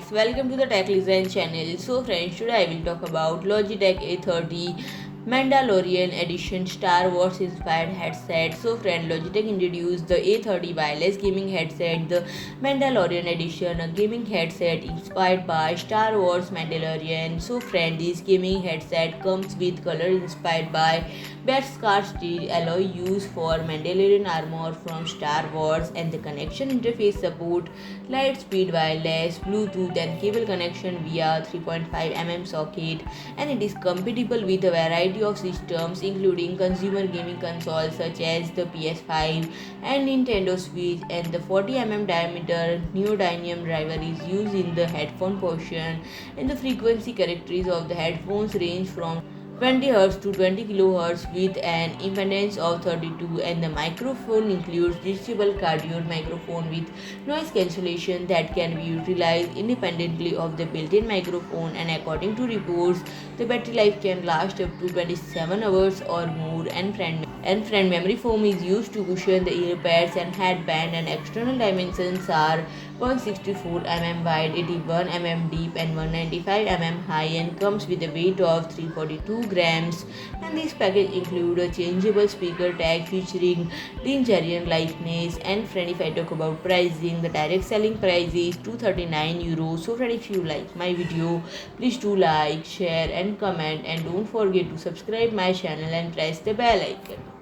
friends, welcome to the Tech Design channel. So friends, today I will talk about Logitech A30 Mandalorian edition Star Wars inspired headset. So friend, Logitech introduced the A30 wireless gaming headset, the Mandalorian edition, a gaming headset inspired by Star Wars Mandalorian. So friend, this gaming headset comes with color inspired by Beskar Steel alloy used for Mandalorian armor from Star Wars, and the connection interface support LIGHTSPEED wireless, Bluetooth and cable connection via 3.5 mm socket, and it is compatible with a variety of systems including consumer gaming consoles such as the PS5 and Nintendo Switch, and the 40 mm diameter neodymium driver is used in the headphone portion, and the frequency characteristics of the headphones range from 20 Hz to 20 kHz with an impedance of 32, and the microphone includes detachable cardioid microphone with noise cancellation that can be utilized independently of the built-in microphone, and according to reports the battery life can last up to 27 hours or more, and friend memory foam is used to cushion the earpads and headband, and external dimensions are 164 mm wide, 81 mm deep and 195 mm high, and comes with a weight of 342 grams. And this package includes a changeable speaker tag featuring Din Djarin likeness. And friend, if I talk about pricing, the direct selling price is 239 euros. So friend, if you like my video, please do like, share and comment, and don't forget to subscribe my channel and press the bell icon.